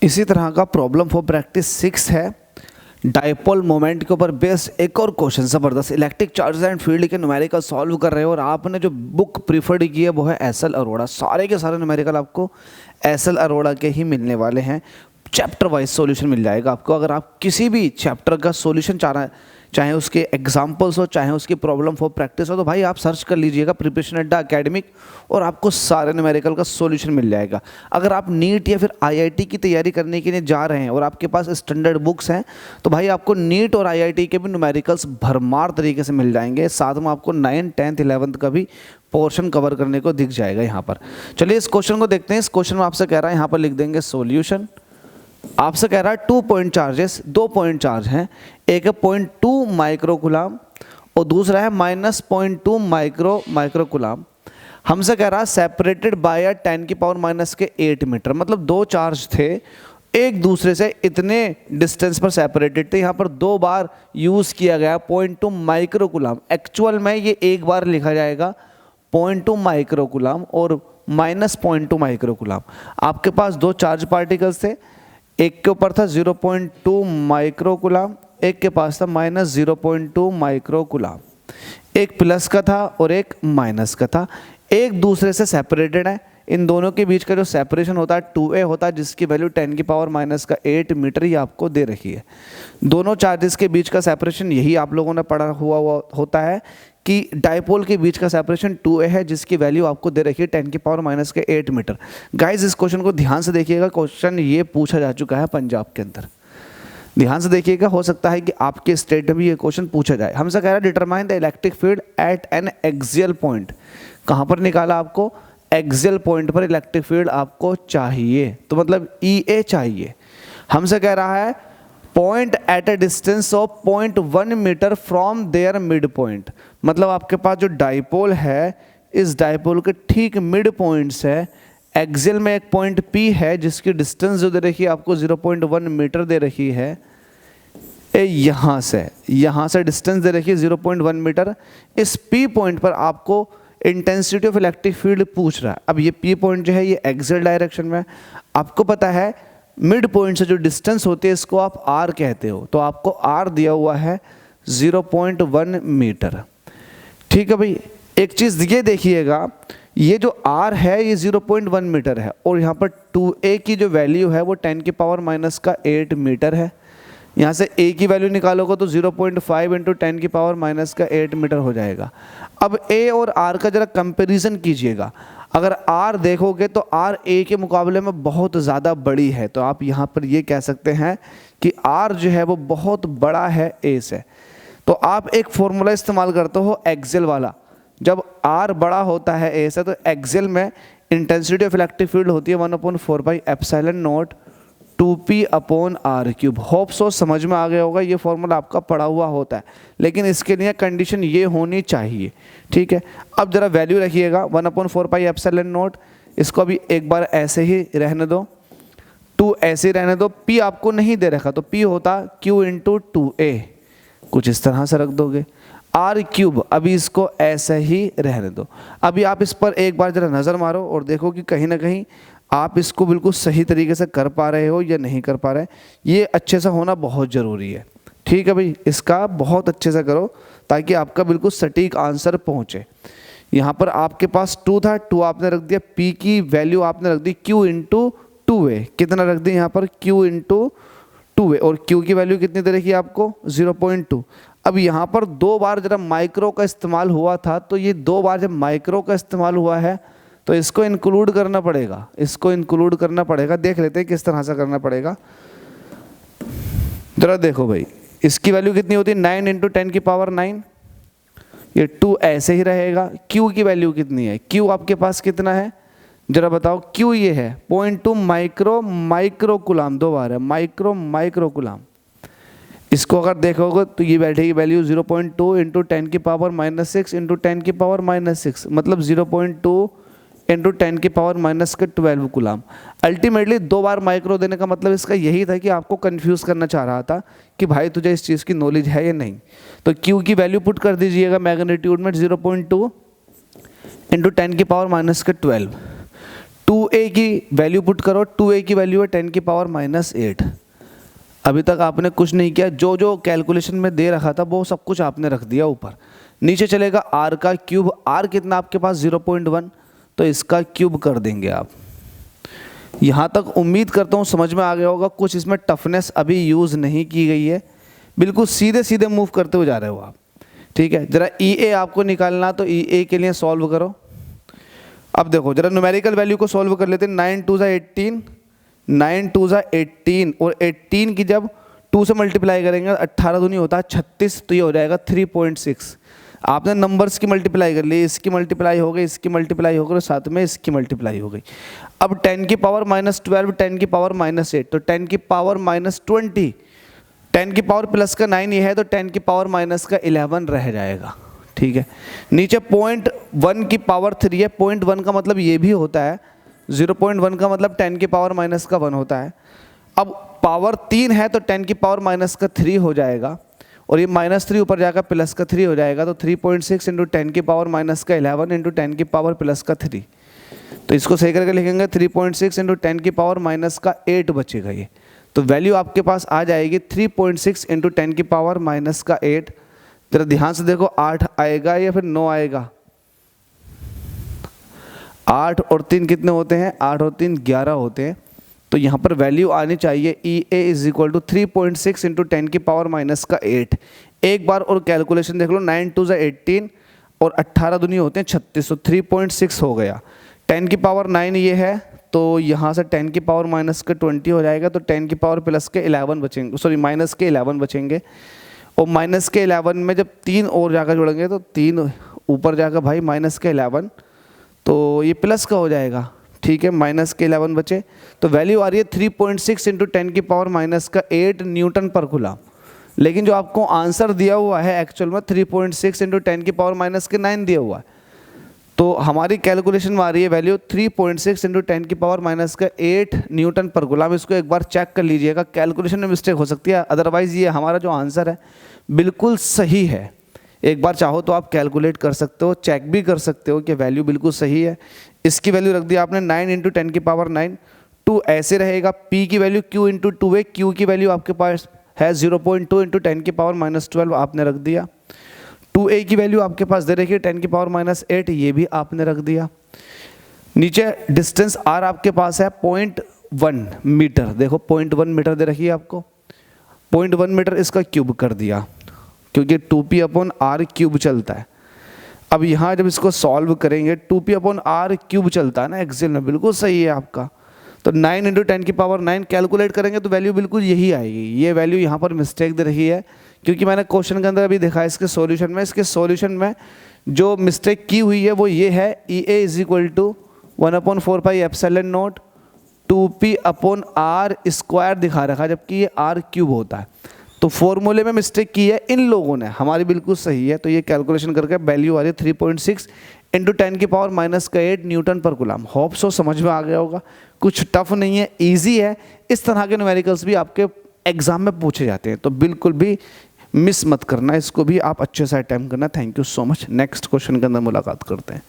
इसी तरह का प्रॉब्लम फॉर प्रैक्टिस 6 है, डाइपोल मोमेंट के ऊपर बेस्ड एक और क्वेश्चन ज़बरदस्त। इलेक्ट्रिक चार्जेस एंड फील्ड के न्यूमेरिकल सॉल्व कर रहे हो और आपने जो बुक प्रीफर्ड की है वो है एस एल अरोड़ा। सारे के सारे न्यूमेरिकल आपको एस एल अरोड़ा के ही मिलने वाले हैं। चैप्टर वाइज सॉल्यूशन मिल जाएगा आपको। अगर आप किसी भी चैप्टर का सॉल्यूशन चाहे उसके एग्जाम्पल्स हो, चाहे उसकी प्रॉब्लम फॉर प्रैक्टिस हो, तो भाई आप सर्च कर लीजिएगा प्रिपरेशन अड्डा एकेडमिक और आपको सारे न्यूमेरिकल का सॉल्यूशन मिल जाएगा। अगर आप नीट या फिर आईआईटी की तैयारी करने के लिए जा रहे हैं और आपके पास स्टैंडर्ड बुक्स हैं तो भाई आपको नीट और आईआईटी के भी न्यूमेरिकल्स भरमार तरीके से मिल जाएंगे। साथ में आपको 9th 10th 11th का भी पोर्शन कवर करने को दिख जाएगा यहाँ पर। चलिए इस क्वेश्चन को देखते हैं। इस क्वेश्चन में आपसे कह रहा है, यहाँ पर लिख देंगे सॉल्यूशन। आपसे कह रहा है 2 पॉइंट चार्जेस, 2 पॉइंट चार्ज हैं, एक है 0.2 माइक्रो कूलम और दूसरा है -0.2 माइक्रो कूलम। हमसे कह रहा है सेपरेटेड बाय 10⁻⁻8 मीटर, मतलब दो चार्ज थे एक दूसरे से इतने डिस्टेंस पर सेपरेटेड थे। यहाँ पर 2 बार यूज़ किया गया 0.2 माइक्रो कूलम। एक्चुअल में ये एक बार लिखा जाएगा 0.2 माइक्रो कूलम और -0.2 माइक्रो कूलम। आपके पास 2 चार्ज पार्टिकल्स थे, एक के ऊपर था 0.2 माइक्रो कूलम, एक के पास था -0.2 माइक्रो कूलम। एक प्लस का था और एक माइनस का था, एक दूसरे से सेपरेटेड है। इन दोनों के बीच का जो सेपरेशन होता है 2a होता है, जिसकी वैल्यू 10⁻⁻8 मीटर ही आपको दे रखी है। दोनों चार्जेस के बीच का सेपरेशन यही आप लोगों ने पढ़ा हुआ होता है कि डाइपोल के बीच का सेपरेशन 2a है, जिसकी वैल्यू आपको दे रखी है 10⁻⁸ मीटर। गाइज इस क्वेश्चन को ध्यान से देखिएगा, क्वेश्चन ये पूछा जा चुका है पंजाब के अंदर। ध्यान से देखिएगा, हो सकता है कि आपके स्टेट में भी ये क्वेश्चन पूछा जाए। हमसे कह रहा है determine the electric field at N axial point. कहाँ पर निकाला आपको? एक्सियल पॉइंट पर इलेक्ट्रिक फील्ड आपको चाहिए, तो मतलब EA चाहिए। हमसे कह रहा है point at a distance of 0.1 metre from there mid point, मतलब आपके पास जो डाइपोल है इस डाइपोल के ठीक मिड पॉइंट से एक्सियल में एक पॉइंट P है जिसकी डिस्टेंस जो दे रखी है आपको 0.1 मीटर दे रखी है। यहाँ से डिस्टेंस दे रखी है 0.1 मीटर। इस P पॉइंट पर आपको इंटेंसिटी ऑफ इलेक्ट्रिक फील्ड पूछ रहा है। अब ये P पॉइंट जो है ये एक्सियल डायरेक्शन में, आपको पता है मिड पॉइंट से जो डिस्टेंस होती है इसको आप R कहते हो, तो आपको R दिया हुआ है 0.1 मीटर। ठीक है भाई, एक चीज़ ये देखिएगा, ये जो R है ये 0.1 मीटर है और यहाँ पर 2a की जो वैल्यू है वो 10⁻⁸ मीटर है। यहाँ से a की वैल्यू निकालोगे तो 0.5 × 10⁻⁸ मीटर हो जाएगा। अब a और R का जरा कंपैरिजन कीजिएगा। अगर R देखोगे तो R a के मुकाबले में बहुत ज़्यादा बड़ी है, तो आप यहाँ पर ये कह सकते हैं कि R जो है वो बहुत बड़ा है a से। तो आप एक फॉर्मूला इस्तेमाल करते हो एक्सियल वाला, जब R बड़ा होता है a से तो एक्सियल में इंटेंसिटी ऑफ इलेक्ट्रिक फील्ड होती है 1/4πε0 2p/r³। होप सो समझ में आ गया होगा, ये फॉर्मूला आपका पढ़ा हुआ होता है, लेकिन इसके लिए कंडीशन ये होनी चाहिए। ठीक है, अब जरा वैल्यू रखिएगा 1/4πε0, इसको अभी एक बार ऐसे ही रहने दो, 2 ऐसे ही रहने दो। p आपको नहीं दे रखा तो p होता q × 2a, कुछ इस तरह से रख दोगे। r³ अभी इसको ऐसे ही रहने दो। अभी आप इस पर एक बार जरा नज़र मारो और देखो कि कहीं ना कहीं आप इसको बिल्कुल सही तरीके से कर पा रहे हो या नहीं कर पा रहे। ये अच्छे से होना बहुत ज़रूरी है। ठीक है भाई, इसका बहुत अच्छे से करो ताकि आपका बिल्कुल सटीक आंसर पहुँचे। यहाँ पर आपके पास 2 था, 2 आपने रख दिया, p की वैल्यू आपने रख दी q × 2a। कितना रख दिया यहाँ पर? q × 2a, और q की वैल्यू कितनी दे रखी है आपको? 0.2। अब यहाँ पर 2 बार जरा माइक्रो का इस्तेमाल हुआ था, तो ये 2 बार जब माइक्रो का इस्तेमाल हुआ है तो इसको इंक्लूड करना पड़ेगा, इसको इंक्लूड करना पड़ेगा। देख लेते हैं किस तरह से करना पड़ेगा। जरा देखो भाई, इसकी वैल्यू कितनी होती है? 9 × 10⁹। ये 2 ऐसे ही रहेगा। Q की वैल्यू कितनी है? Q आपके पास कितना है जरा बताओ? Q ये है 0.2 माइक्रो कूलम, 2 बार है माइक्रो कूलम। इसको अगर देखोगे तो ये बैठेगी वैल्यू 0.2 × 10⁻⁻6 × 10⁻⁻6, मतलब 0.2 × 10⁻⁻12 कूलम। अल्टीमेटली 2 बार माइक्रो देने का मतलब इसका यही था कि आपको कंफ्यूज करना चाह रहा था कि भाई तुझे इस चीज़ की नॉलेज है या नहीं। तो Q की वैल्यू पुट कर दीजिएगा मैग्नीट्यूड में 0.2 × 10⁻⁻12। 2a की वैल्यू पुट करो, 2a की वैल्यू है 10 की पावर -8। अभी तक आपने कुछ नहीं किया, जो जो कैलकुलेशन में दे रखा था वो सब कुछ आपने रख दिया ऊपर। नीचे चलेगा r का क्यूब, r कितना आपके पास 0.1, तो इसका क्यूब कर देंगे आप। यहाँ तक उम्मीद करता हूँ समझ में आ गया होगा, कुछ इसमें टफनेस अभी यूज़ नहीं की गई है, बिल्कुल सीधे सीधे मूव करते हुए जा रहे हो आप। ठीक है, ज़रा EA आपको निकालना, तो EA के लिए सॉल्व करो। अब देखो जरा न्यूमेरिकल वैल्यू को सॉल्व कर लेते हैं। 9 2 ज़ा 18, 9 2 ज़ा 18, और 18 की जब 2 से मल्टीप्लाई करेंगे 18 दूनी होता है 36, तो ये हो जाएगा 3.6। आपने नंबर्स की मल्टीप्लाई कर ली, इसकी मल्टीप्लाई हो गई, इसकी मल्टीप्लाई हो गई, और साथ में इसकी मल्टीप्लाई हो गई। अब 10 की पावर -12, 10 की पावर -8, तो 10 की पावर -20, 10 की पावर प्लस का 9 ये है, तो 10 की पावर माइनस का 11 रह जाएगा। ठीक है, नीचे 0.1 की पावर 3 है, 0.1 का मतलब ये भी होता है, 0.1 का मतलब 10 की पावर माइनस का 1 होता है। अब पावर 3 है तो 10 की पावर माइनस का 3 हो जाएगा, और ये -3 ऊपर जाकर प्लस का 3 हो जाएगा, तो 3.6 इंटू 10 की पावर माइनस का 11 इंटू 10 की पावर प्लस का 3। तो इसको सही करके लिखेंगे 3.6 इंटू 10 की पावर माइनस का 8 बचेगा ये। तो वैल्यू आपके पास आ जाएगी 3.6 इंटू 10 की पावर माइनस का 8। जरा ध्यान से देखो, 8 आएगा या फिर 9 आएगा? 8 और 3 कितने होते हैं? 8 और 3 11 होते हैं। तो यहाँ पर वैल्यू आनी चाहिए EA is equal to 3.6 into 10 की पावर माइनस का 8। एक बार और कैलकुलेशन देख लो, 9 2 ज़ा 18 और 18 दूनी होते हैं 36, तो 3.6 हो गया। 10 की पावर 9 ये है, तो यहाँ से 10 की पावर माइनस का 20 हो जाएगा, तो 10 की पावर प्लस के 11 बचेंगे, सॉरी माइनस के 11 बचेंगे। और माइनस के 11 में जब 3 और जाकर जोड़ेंगे तो 3 ऊपर जाकर भाई माइनस के 11, तो ये प्लस का हो जाएगा। ठीक है, माइनस के 11 बचे, तो वैल्यू आ रही है 3.6 इंटू 10 की पावर माइनस का 8 न्यूटन पर कूलम। लेकिन जो आपको आंसर दिया हुआ है एक्चुअल में 3.6 इंटू 10 की पावर माइनस के 9 दिया हुआ है। तो हमारी कैलकुलेशन में आ रही है वैल्यू 3.6 इंटू 10 की पावर माइनस का 8 न्यूटन पर कूलम। इसको एक बार चेक कर लीजिएगा, कैलकुलेशन में मिस्टेक हो सकती है, अदरवाइज़ ये हमारा जो आंसर है बिल्कुल सही है। एक बार चाहो तो आप कैलकुलेट कर सकते हो, चेक भी कर सकते हो कि वैल्यू बिल्कुल सही है। इसकी वैल्यू रख दी आपने 9 इंटू 10 की पावर 9, 2 ऐसे रहेगा। P की वैल्यू Q इंटू 2 है, Q की वैल्यू आपके पास है 0.2 इंटू 10 की पावर -12, आपने रख दिया। 2A की वैल्यू आपके पास दे रखी है 10 की पावर -8, ये भी आपने रख दिया। नीचे डिस्टेंस R आपके पास है 0.1 मीटर, देखो 0.1 मीटर दे रखी है आपको, 0.1 मीटर इसका क्यूब कर दिया, क्योंकि 2P/r क्यूब चलता है। अब यहाँ जब इसको सॉल्व करेंगे 2P/r क्यूब चलता है ना एक्सेल में, बिल्कुल सही है आपका। तो 9 इंटू 10 की पावर 9 कैलकुलेट करेंगे तो वैल्यू बिल्कुल यही आएगी। ये वैल्यू यहाँ पर मिस्टेक दे रही है, क्योंकि मैंने क्वेश्चन के अंदर अभी देखा है इसके सॉल्यूशन में जो मिस्टेक की हुई है वो ये है, EA is equal to 1/4πε0 2P/r² दिखा रखा है, जबकि ये r क्यूब होता है। तो फॉर्मूले में मिस्टेक की है इन लोगों ने, हमारी बिल्कुल सही है। तो ये कैलकुलेशन करके वैल्यू आ रही है 3.6 इंटू 10 की पावर माइनस का 8 न्यूटन पर कूलम। होप सो समझ में आ गया होगा, कुछ टफ नहीं है, इजी है। इस तरह के न्यूमेरिकल्स भी आपके एग्जाम में पूछे जाते हैं, तो बिल्कुल भी मिस मत करना, इसको भी आप अच्छे से अटेम्प्ट करना। Thank you so much. Next question के अंदर मुलाकात करते हैं।